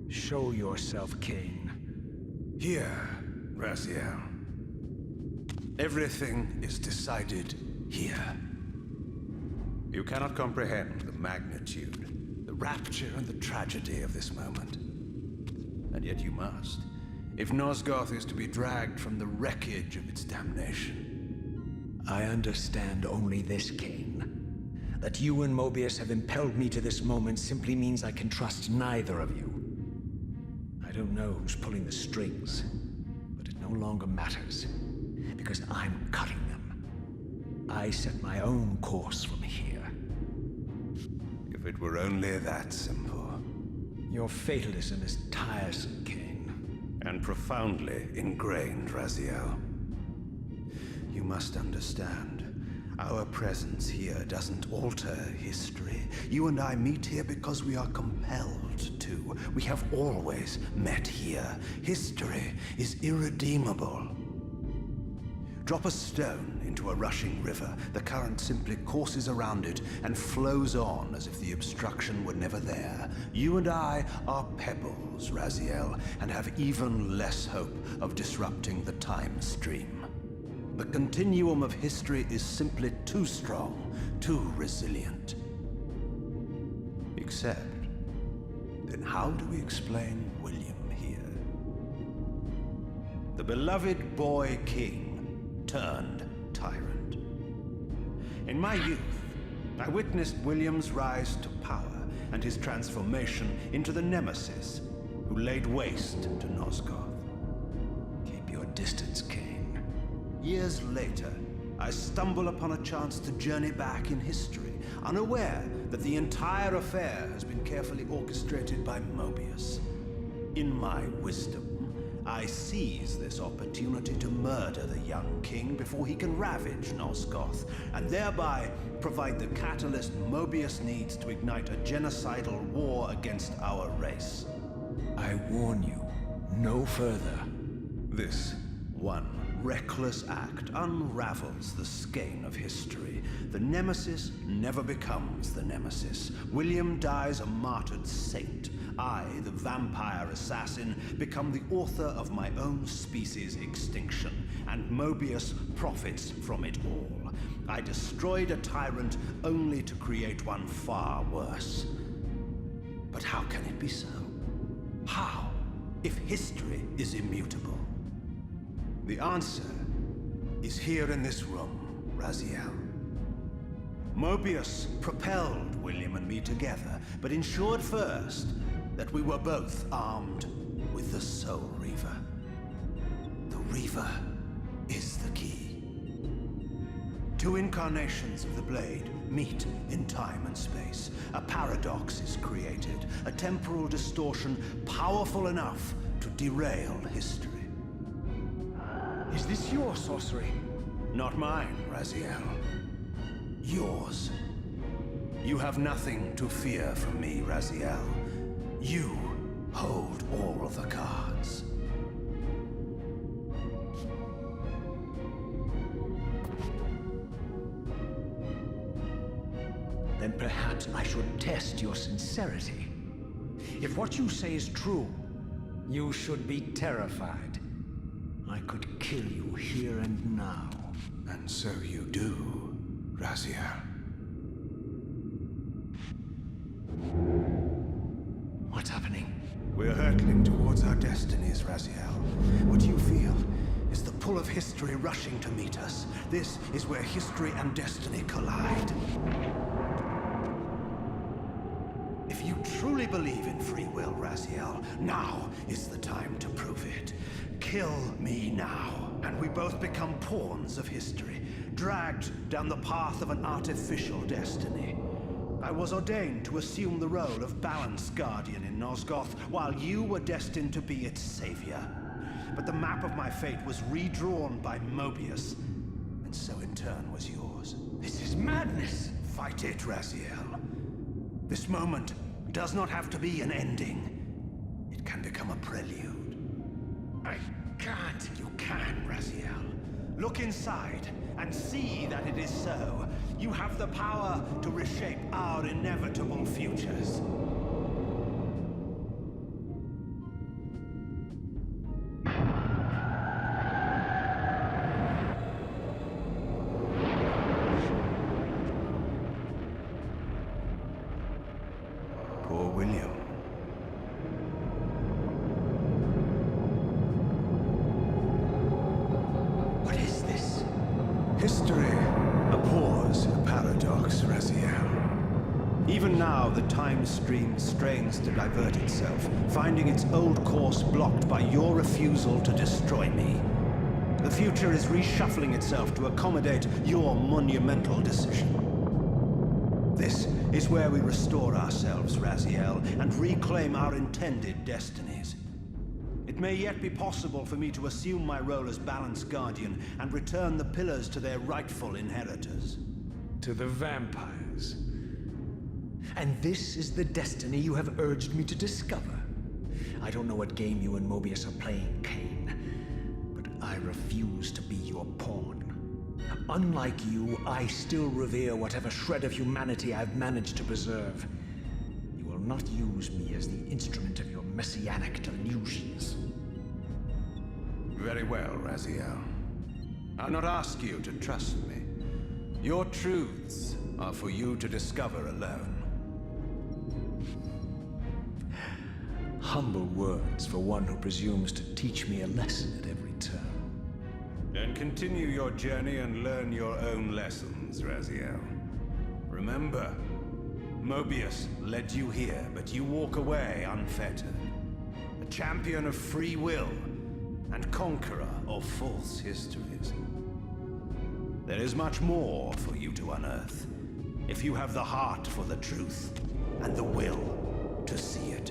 Show yourself, Cain. Here, Raziel. Everything is decided here. You cannot comprehend the magnitude, the rapture and the tragedy of this moment. And yet you must, if Nosgoth is to be dragged from the wreckage of its damnation. I understand only this, Cain. That you and Mobius have impelled me to this moment simply means I can trust neither of you. I don't know who's pulling the strings, but it no longer matters, because I'm cutting them. I set my own course from here. If it were only that simple. Your fatalism is tiresome, Cain. And profoundly ingrained, Raziel. You must understand. Our presence here doesn't alter history. You and I meet here because we are compelled to. We have always met here. History is irredeemable. Drop a stone into a rushing river. The current simply courses around it and flows on as if the obstruction were never there. You and I are pebbles, Raziel, and have even less hope of disrupting the time stream. The continuum of history is simply too strong, too resilient. Except, then how do we explain William here? The beloved boy king turned tyrant. In my youth, I witnessed William's rise to power and his transformation into the Nemesis who laid waste to Nosgoth. Keep your distance, Kane. Years later, I stumble upon a chance to journey back in history, unaware that the entire affair has been carefully orchestrated by Mobius. In my wisdom, I seize this opportunity to murder the young king before he can ravage Nosgoth, and thereby provide the catalyst Mobius needs to ignite a genocidal war against our race. I warn you, no further. This one reckless act unravels the skein of history. The Nemesis never becomes the Nemesis. William dies a martyred saint. I, the vampire assassin, become the author of my own species' extinction, and Mobius profits from it all. I destroyed a tyrant only to create one far worse. But how can it be so? How, if history is immutable? The answer is here in this room, Raziel. Mobius propelled William and me together, but ensured first that we were both armed with the Soul Reaver. The Reaver is the key. Two incarnations of the blade meet in time and space. A paradox is created, a temporal distortion powerful enough to derail history. Is this your sorcery? Not mine, Raziel. Yours. You have nothing to fear from me, Raziel. You hold all of the cards. Then perhaps I should test your sincerity. If what you say is true, you should be terrified. I could kill you here and now. And so you do, Raziel. What's happening? We're hurtling towards our destinies, Raziel. What you feel is the pull of history rushing to meet us. This is where history and destiny collide. If you truly believe in free will, Raziel, now is the time to prove it. Kill me now, and we both become pawns of history, dragged down the path of an artificial destiny. I was ordained to assume the role of Balance Guardian in Nosgoth, while you were destined to be its savior. But the map of my fate was redrawn by Mobius, and so in turn was yours. This is madness! Fight it, Raziel. This moment does not have to be an ending. It can become a prelude. I can't. You can, Raziel. Look inside and see that it is so. You have the power to reshape our inevitable futures. Poor William. What is this? History abhors a paradox, Raziel. Even now, the time stream strains to divert itself, finding its old course blocked by your refusal to destroy me. The future is reshuffling itself to accommodate your monumental decision. This is where we restore ourselves, Raziel, and reclaim our intended destinies. It may yet be possible for me to assume my role as Balance Guardian and return the pillars to their rightful inheritors. To the vampires. And this is the destiny you have urged me to discover. I don't know what game you and Mobius are playing, Kane, but I refuse to be your pawn. Unlike you, I still revere whatever shred of humanity I've managed to preserve. You will not use me as the instrument of your messianic delusions. Very well, Raziel. I'll not ask you to trust me. Your truths are for you to discover alone. humble words for one who presumes to teach me a lesson at every turn. Then continue your journey and learn your own lessons, Raziel. Remember, Mobius led you here, but you walk away unfettered. A champion of free will and conqueror of false histories. There is much more for you to unearth, if you have the heart for the truth and the will to see it.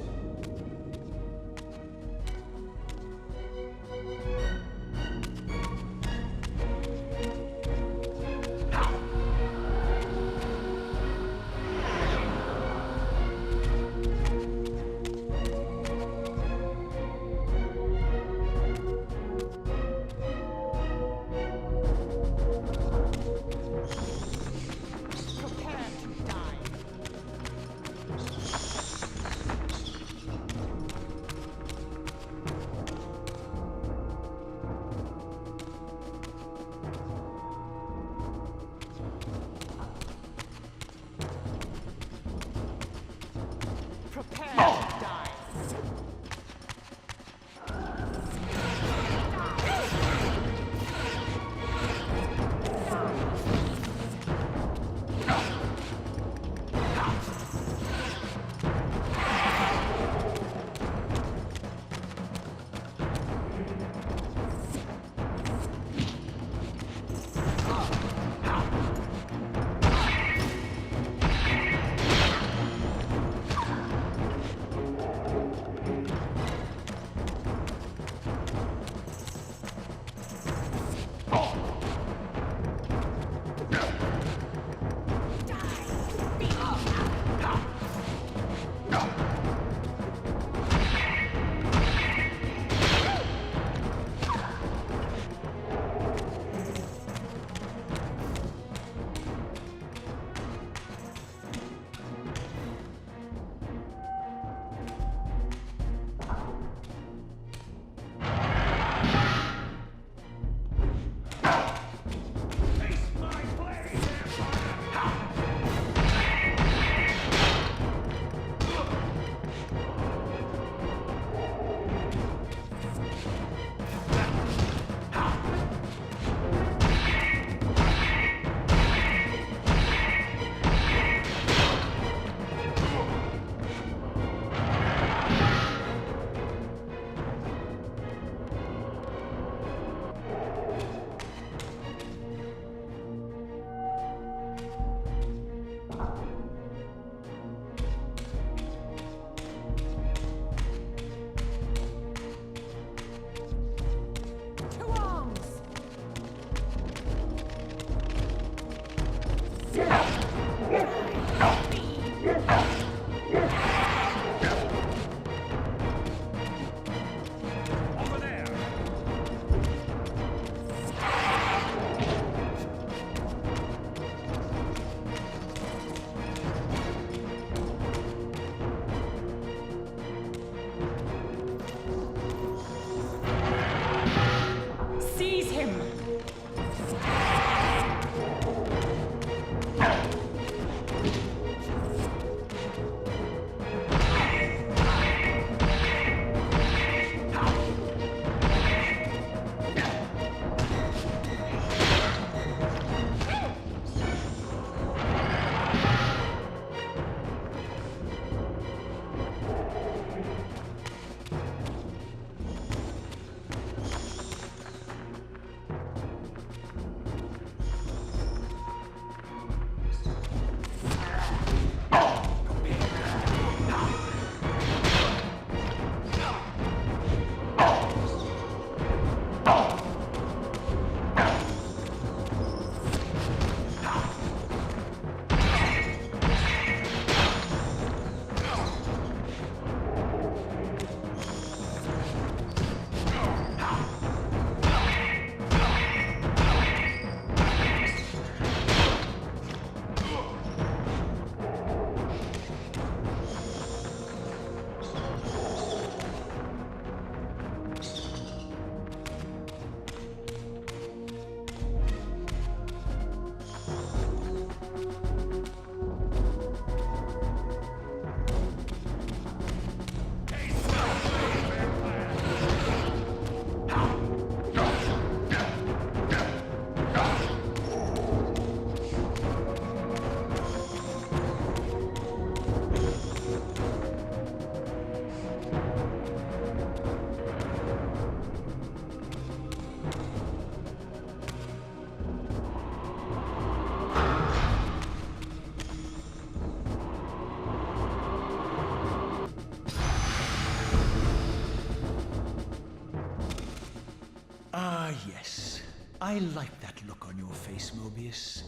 yes. I like that look on your face, Mobius.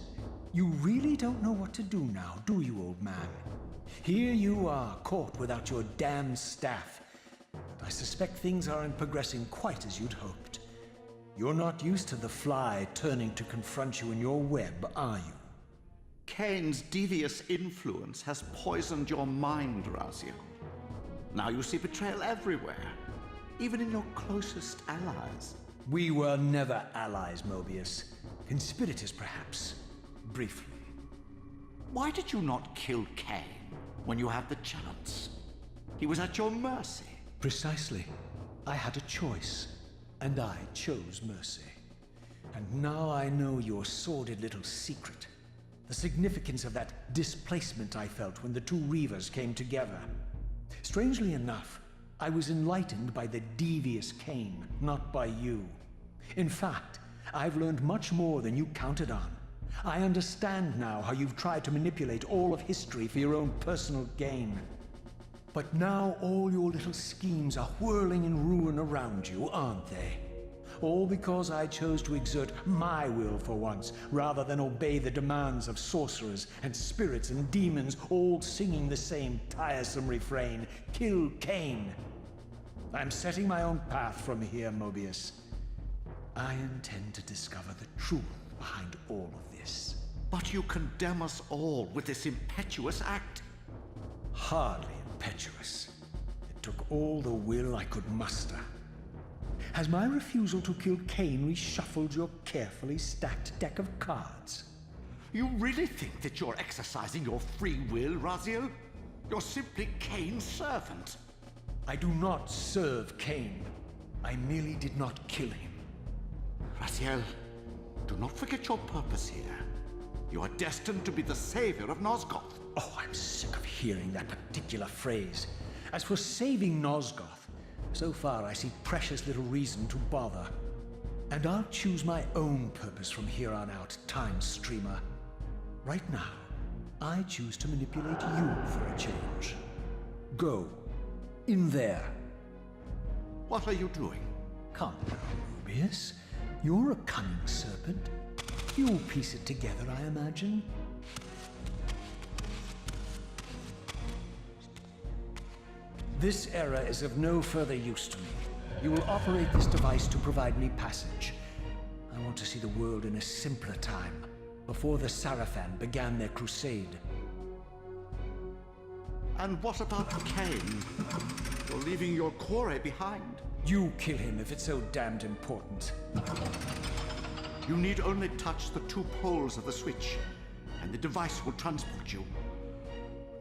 You really don't know what to do now, do you, old man? Here you are, caught without your damned staff. I suspect things aren't progressing quite as you'd hoped. You're not used to the fly turning to confront you in your web, are you? Kane's devious influence has poisoned your mind, Raziel. Now you see betrayal everywhere, even in your closest allies. We were never allies, Mobius. Conspirators, perhaps. Briefly. Why did you not kill Kane when you had the chance? He was at your mercy. Precisely. I had a choice, and I chose mercy. And now I know your sordid little secret. The significance of that displacement I felt when the two Reavers came together. Strangely enough, I was enlightened by the devious Kane, not by you. In fact, I've learned much more than you counted on. I understand now how you've tried to manipulate all of history for your own personal gain. But now all your little schemes are whirling in ruin around you, aren't they? All because I chose to exert my will for once, rather than obey the demands of sorcerers and spirits and demons, all singing the same tiresome refrain, "Kill Kane." I'm setting my own path from here, Mobius. I intend to discover the truth behind all of this. But you condemn us all with this impetuous act. Hardly impetuous. It took all the will I could muster. Has my refusal to kill Kane reshuffled your carefully stacked deck of cards? You really think that you're exercising your free will, Raziel? You're simply Kane's servant. I do not serve Kane. I merely did not kill him. Raziel, do not forget your purpose here. You are destined to be the savior of Nosgoth. Oh, I'm sick of hearing that particular phrase. As for saving Nosgoth, so far I see precious little reason to bother. And I'll choose my own purpose from here on out, Time Streamer. Right now, I choose to manipulate you for a change. Go. In there. What are you doing? Come now, Mobius. You're a cunning serpent. You'll piece it together, I imagine. This era is of no further use to me. You will operate this device to provide me passage. I want to see the world in a simpler time, before the Sarafan began their crusade. And what about Kane? You're leaving your core behind. You kill him if it's so damned important. You need only touch the two poles of the switch, and the device will transport you.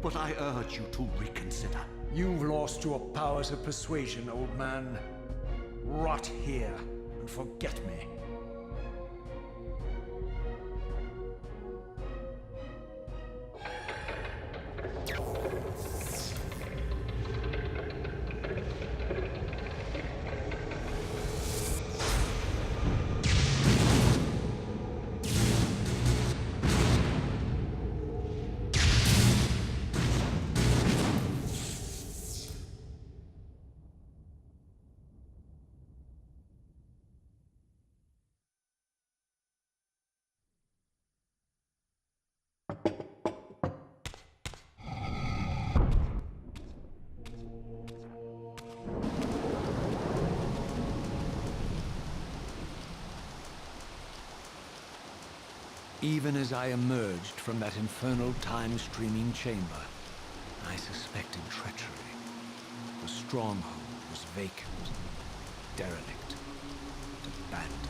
But I urge you to reconsider. You've lost your powers of persuasion, old man. Rot here and forget me. Even as I emerged from that infernal time-streaming chamber, I suspected treachery. The stronghold was vacant, derelict, and abandoned.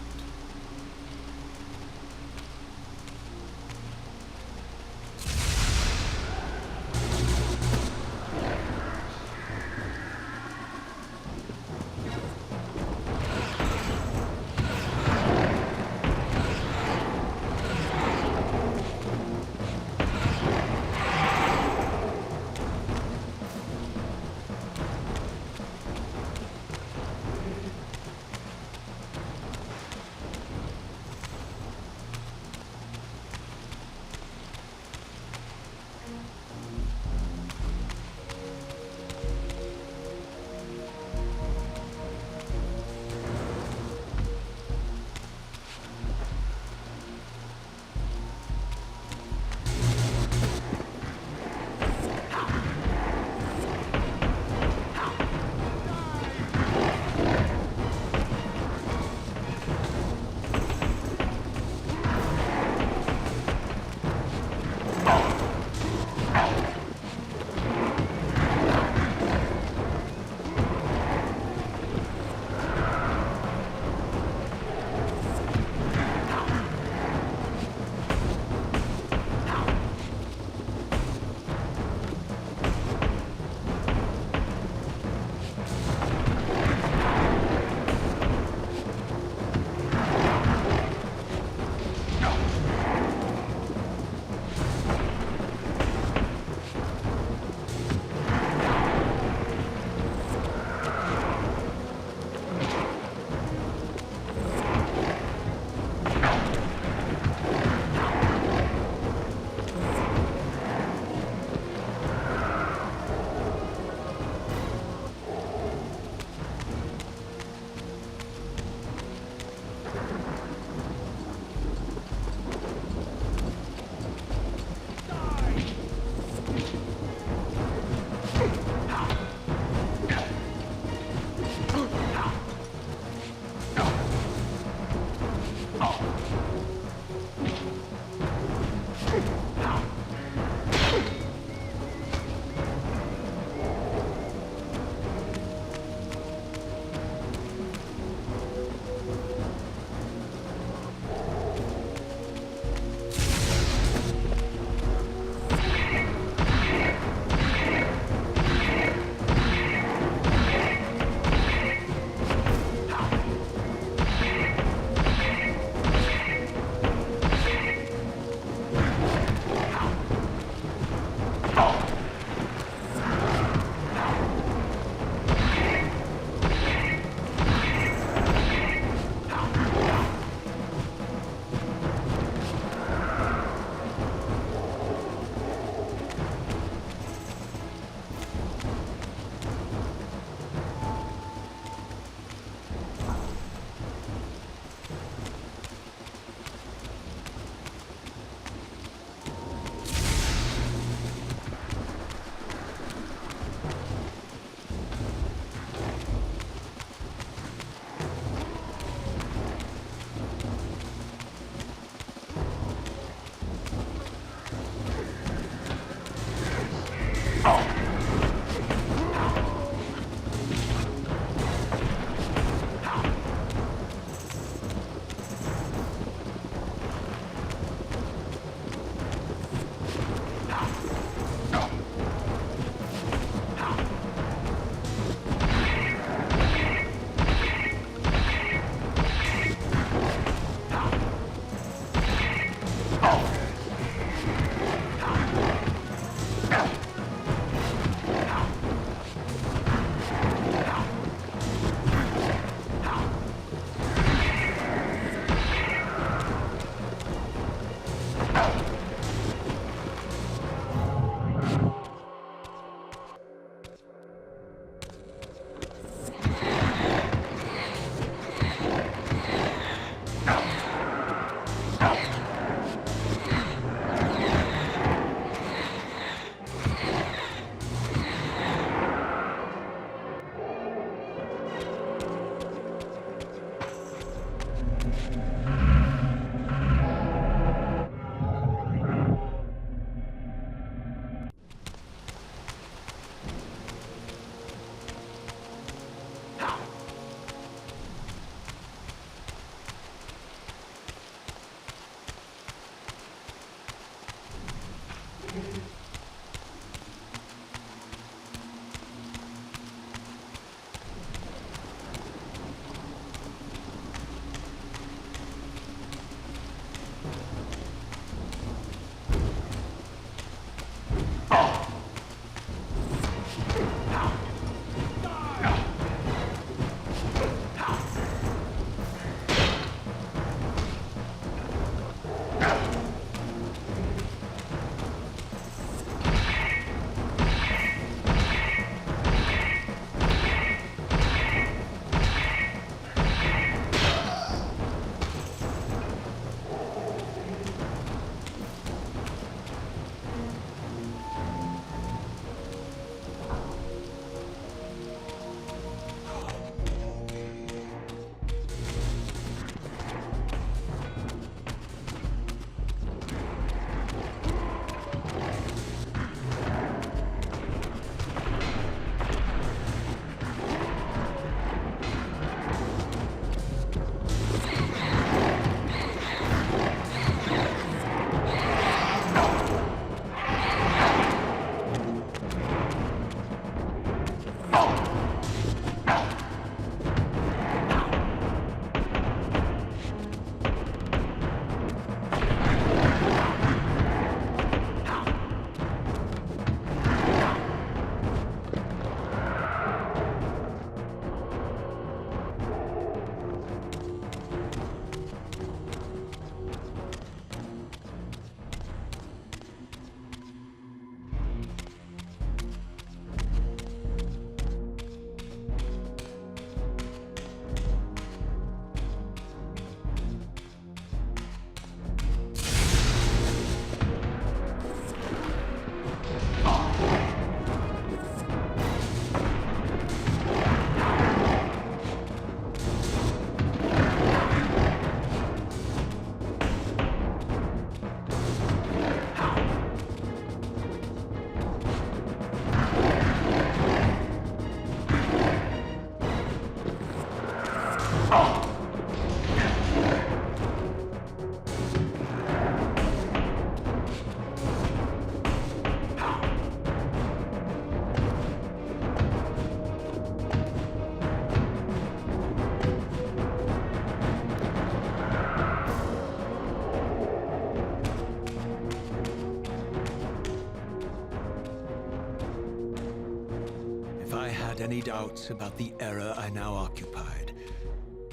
Any doubts about the era I now occupied,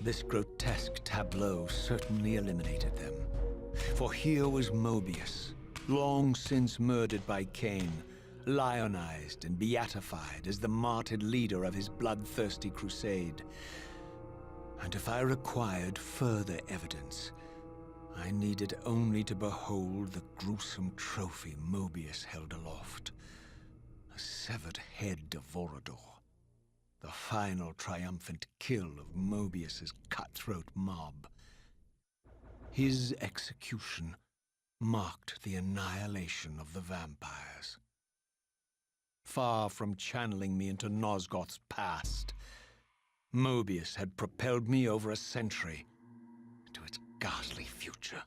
this grotesque tableau certainly eliminated them. For here was Mobius, long since murdered by Cain, lionized and beatified as the martyred leader of his bloodthirsty crusade. And if I required further evidence, I needed only to behold the gruesome trophy Mobius held aloft. A severed head of Vorador. The final triumphant kill of Mobius's cutthroat mob. His execution marked the annihilation of the vampires. Far from channeling me into Nosgoth's past, Mobius had propelled me over a century to its ghastly future.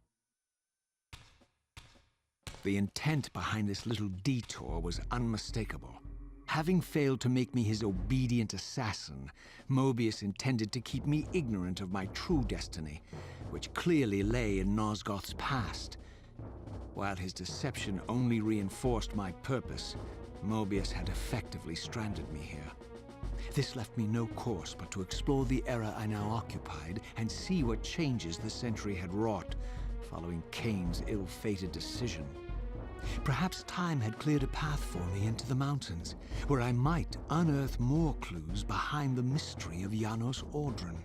The intent behind this little detour was unmistakable. Having failed to make me his obedient assassin, Mobius intended to keep me ignorant of my true destiny, which clearly lay in Nosgoth's past. While his deception only reinforced my purpose, Mobius had effectively stranded me here. This left me no course but to explore the era I now occupied and see what changes the century had wrought, following Cain's ill-fated decision. Perhaps time had cleared a path for me into the mountains, where I might unearth more clues behind the mystery of Janos Audron.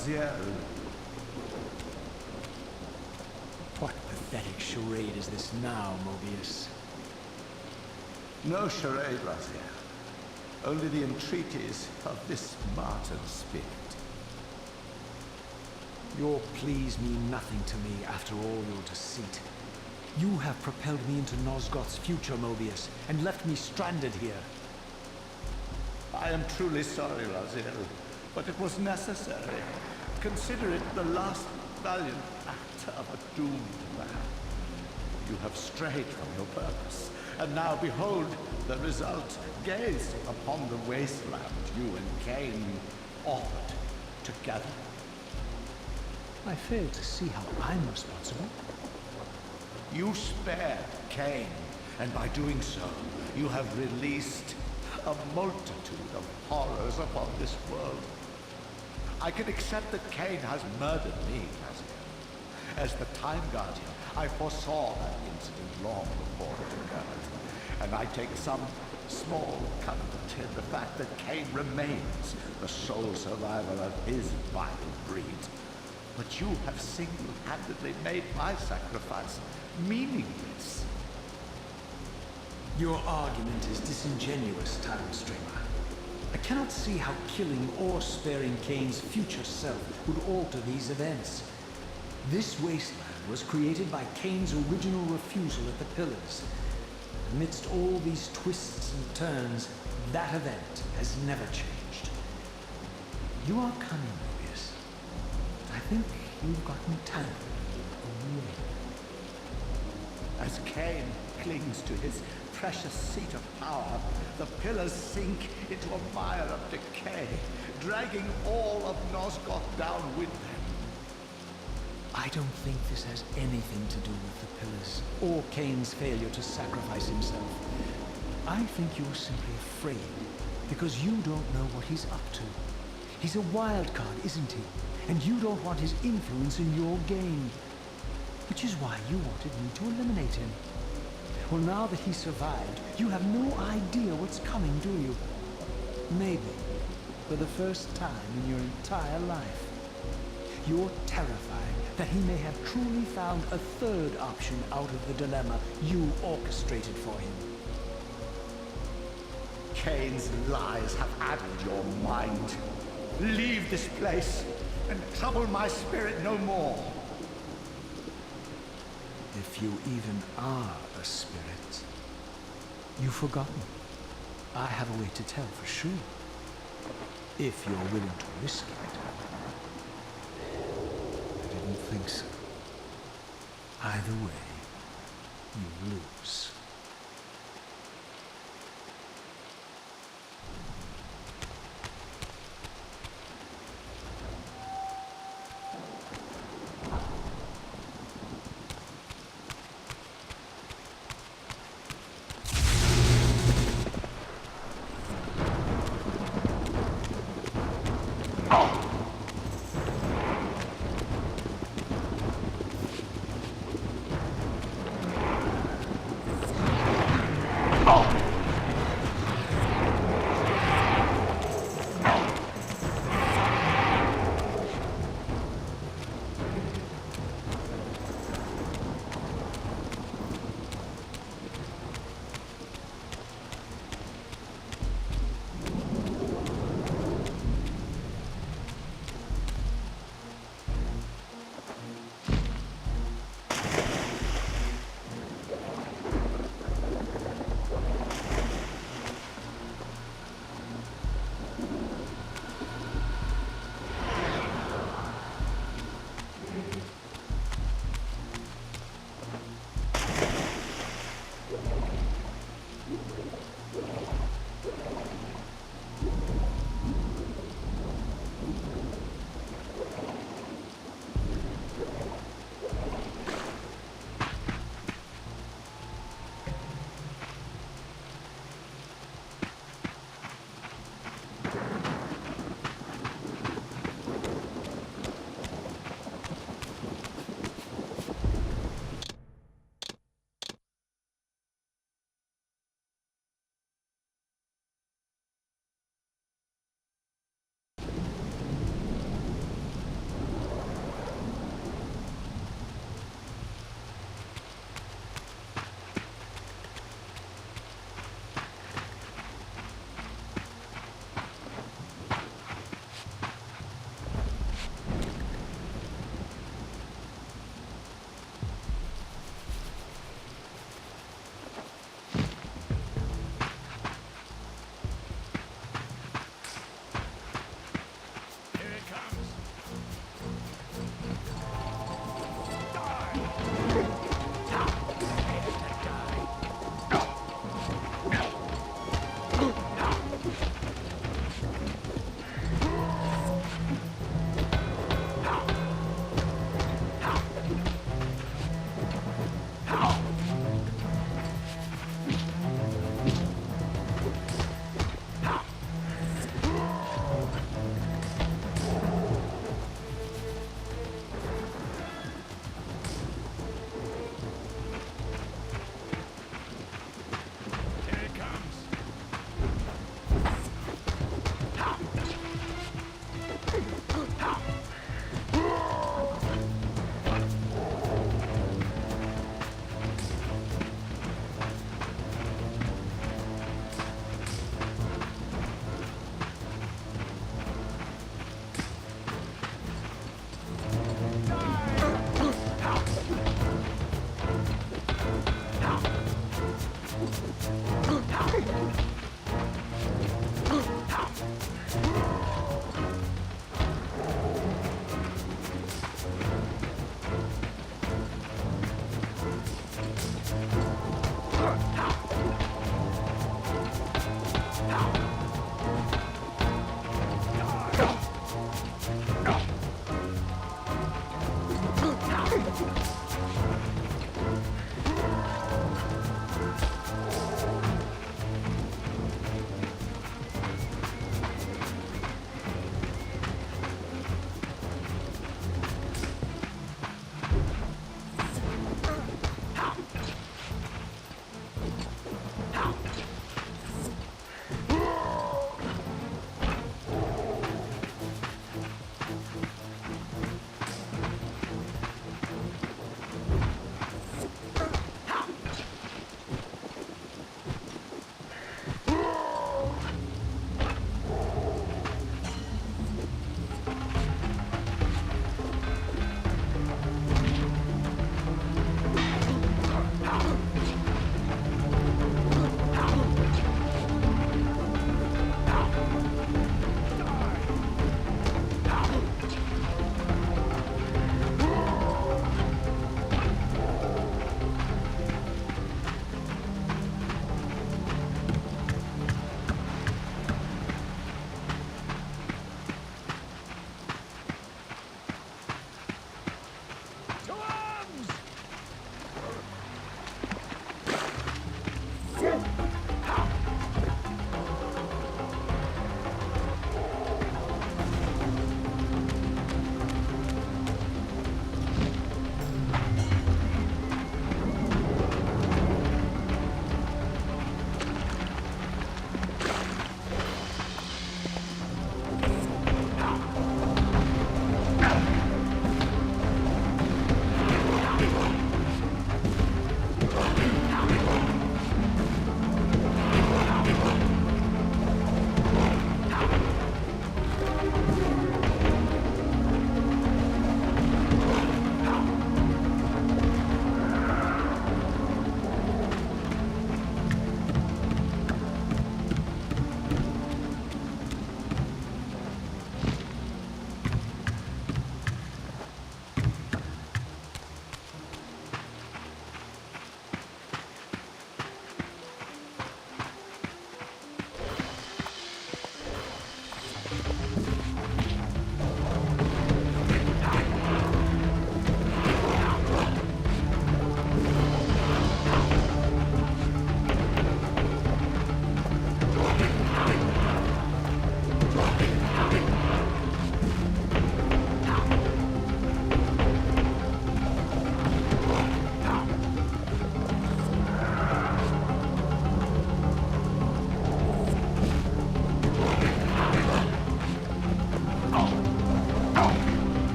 Raziel. What pathetic charade is this now, Mobius? No charade, Raziel. Only the entreaties of this martyr spirit. Your pleas mean nothing to me after all your deceit. You have propelled me into Nosgoth's future, Mobius, and left me stranded here. I am truly sorry, Raziel, but it was necessary. Consider it the last valiant act of a doomed man. You have strayed from your purpose, and now behold the result. Gaze upon the wasteland you and Cain authored together. I fail to see how I'm responsible. You spared Cain, and by doing so, you have released a multitude of horrors upon this world. I can accept that Cain has murdered me, as the Time Guardian. I foresaw that incident long before it occurred, and I take some small comfort in the fact that Cain remains the sole survivor of his vile breed. But you have single-handedly made my sacrifice meaningless. Your argument is disingenuous, Time Streamer. I cannot see how killing or sparing Cain's future self would alter these events. This wasteland was created by Cain's original refusal at the Pillars. Amidst all these twists and turns, that event has never changed. You are cunning, Mobius. I think you've gotten tangled away. As Cain clings to his precious seat of power, the pillars sink into a mire of decay, dragging all of Nosgoth down with them. I don't think this has anything to do with the Pillars, or Cain's failure to sacrifice himself. I think you're simply afraid, because you don't know what he's up to. He's a wild card, isn't he? And you don't want his influence in your game. Which is why you wanted me to eliminate him. Well, now that he survived, you have no idea what's coming, do you? Maybe, for the first time in your entire life, you're terrified that he may have truly found a third option out of the dilemma you orchestrated for him. Cain's lies have addled your mind. Leave this place and trouble my spirit no more. If you even are a spirit, you've forgotten. I have a way to tell for sure. If you're willing to risk it. I didn't think so. Either way, you lose.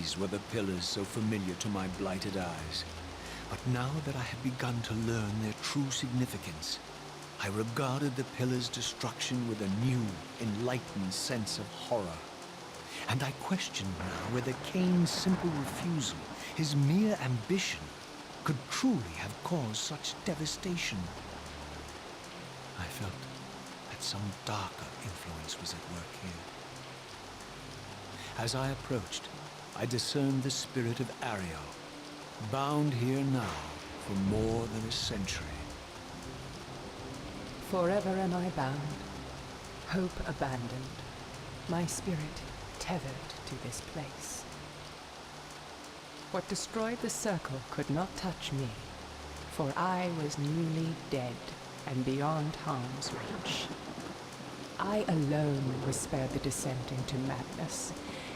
These were the pillars so familiar to my blighted eyes. But now that I had begun to learn their true significance, I regarded the pillars' destruction with a new, enlightened sense of horror. And I questioned now whether Cain's simple refusal, his mere ambition, could truly have caused such devastation. I felt that some darker influence was at work here. As I approached, I discerned the spirit of Ariel, bound here now for more than a century. Forever am I bound, hope abandoned, my spirit tethered to this place. What destroyed the circle could not touch me, for I was newly dead and beyond harm's reach. I alone was spared the descent into madness,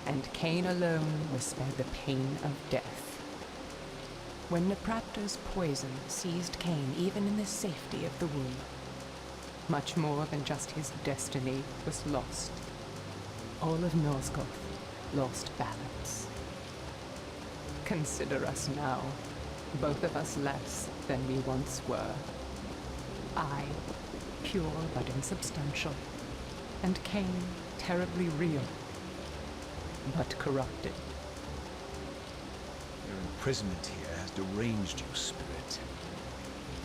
and Cain alone was spared the pain of death. When Napraptor's poison seized Cain even in the safety of the womb, much more than just his destiny was lost. All of Nosgoth lost balance. Consider us now, both of us less than we once were. I, pure but insubstantial, and Cain, terribly real, but corrupted. Your imprisonment here has deranged you, spirit.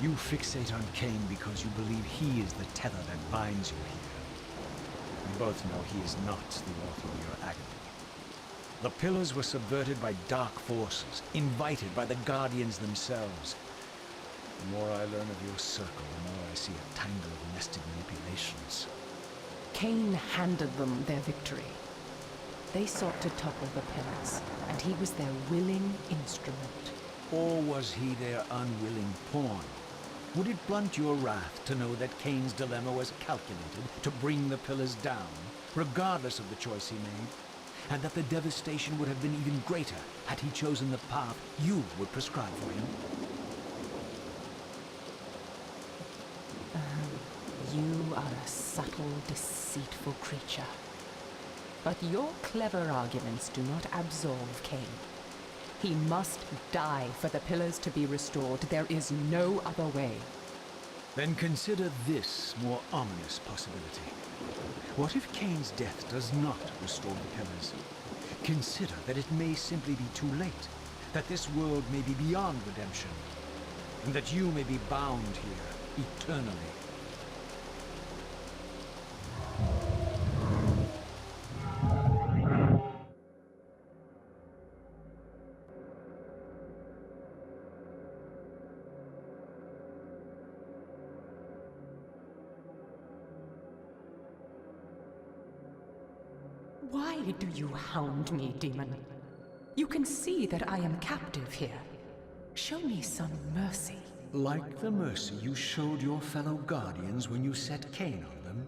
You fixate on Cain because you believe he is the tether that binds you here. We both know he is not the author of your agony. The pillars were subverted by dark forces, invited by the Guardians themselves. The more I learn of your circle, the more I see a tangle of nested manipulations. Cain handed them their victory. They sought to topple the pillars, and he was their willing instrument. Or was he their unwilling pawn? Would it blunt your wrath to know that Cain's dilemma was calculated to bring the pillars down, regardless of the choice he made? And that the devastation would have been even greater had he chosen the path you would prescribe for him? You are a subtle, deceitful creature. But your clever arguments do not absolve Cain. He must die for the pillars to be restored. There is no other way. Then consider this more ominous possibility. What if Cain's death does not restore the pillars? Consider that it may simply be too late, that this world may be beyond redemption, and that you may be bound here eternally. Why do you hound me, demon? You can see that I am captive here. Show me some mercy. Like the mercy you showed your fellow Guardians when you set Cain on them?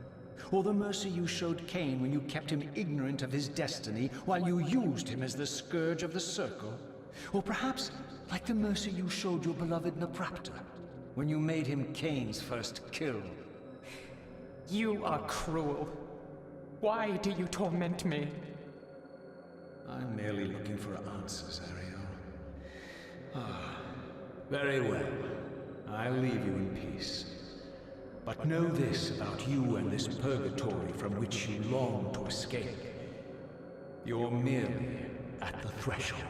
Or the mercy you showed Cain when you kept him ignorant of his destiny while you used him as the scourge of the Circle? Or perhaps like the mercy you showed your beloved Napraptor when you made him Cain's first kill? You are cruel. Why do you torment me? I'm merely looking for answers, Ariel. Ah, very well. I'll leave you in peace. But know this about you and this purgatory from which you long to escape. You're merely at the threshold.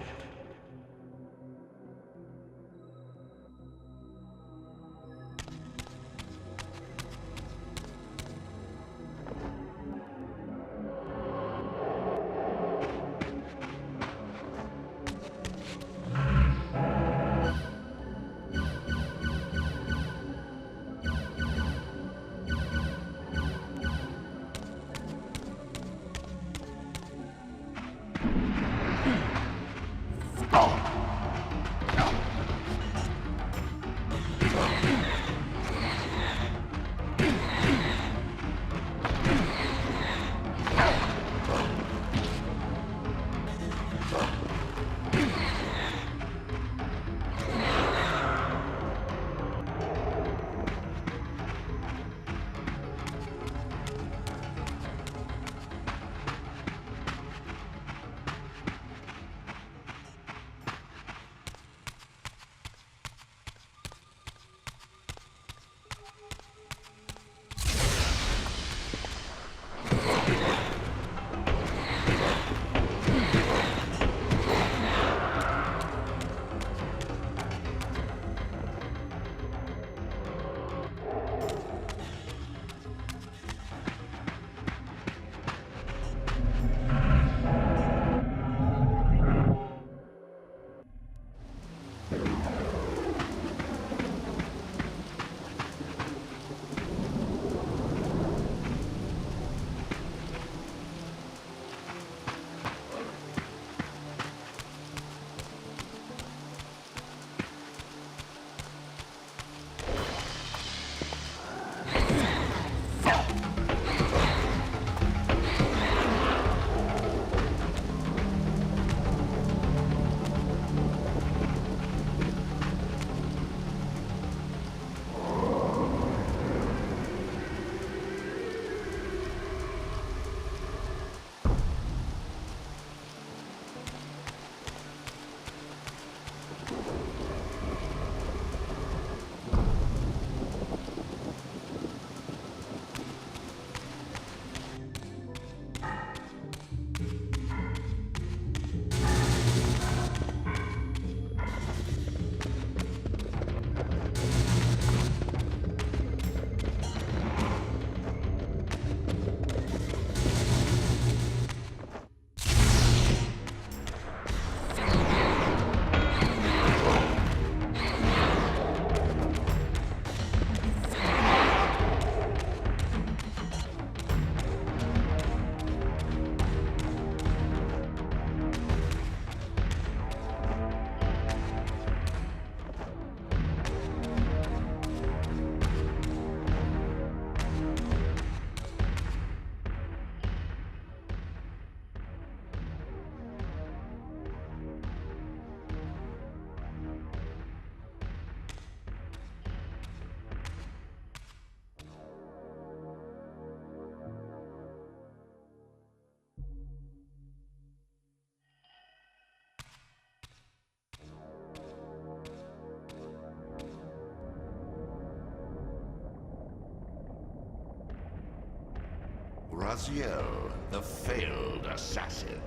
Raziel, the failed assassin.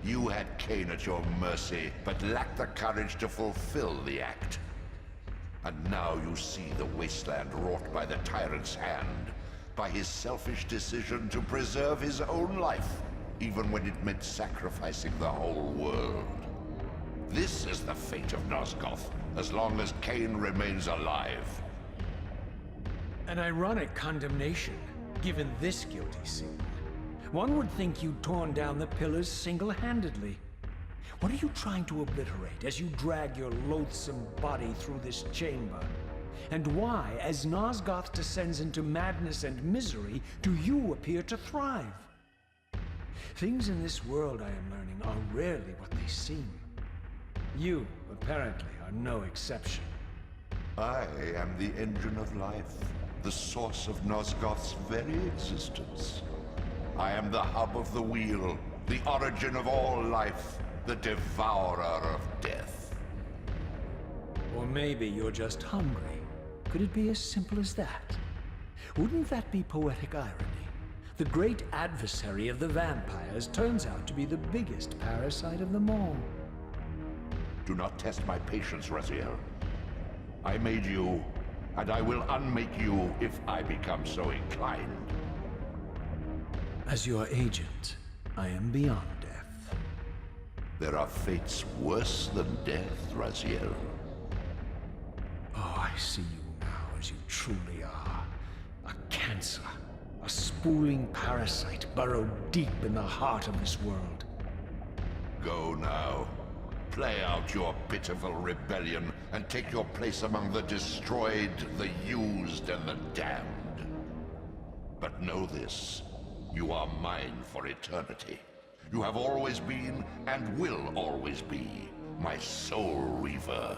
You had Cain at your mercy, but lacked the courage to fulfill the act. And now you see the wasteland wrought by the tyrant's hand, by his selfish decision to preserve his own life, even when it meant sacrificing the whole world. This is the fate of Nosgoth, as long as Cain remains alive. An ironic condemnation, given this guilty sin. One would think you'd torn down the pillars single-handedly. What are you trying to obliterate as you drag your loathsome body through this chamber? And why, as Nosgoth descends into madness and misery, do you appear to thrive? Things in this world, I am learning, are rarely what they seem. You, apparently, are no exception. I am the engine of life, the source of Nosgoth's very existence. I am the hub of the wheel, the origin of all life, the devourer of death. Or maybe you're just hungry. Could it be as simple as that? Wouldn't that be poetic irony? The great adversary of the vampires turns out to be the biggest parasite of them all. Do not test my patience, Raziel. I made you, and I will unmake you if I become so inclined. As your agent, I am beyond death. There are fates worse than death, Raziel. Oh, I see you now as you truly are. A cancer. A spooling parasite burrowed deep in the heart of this world. Go now. Play out your pitiful rebellion and take your place among the destroyed, the used, and the damned. But know this. You are mine for eternity. You have always been, and will always be, my soul Reaver.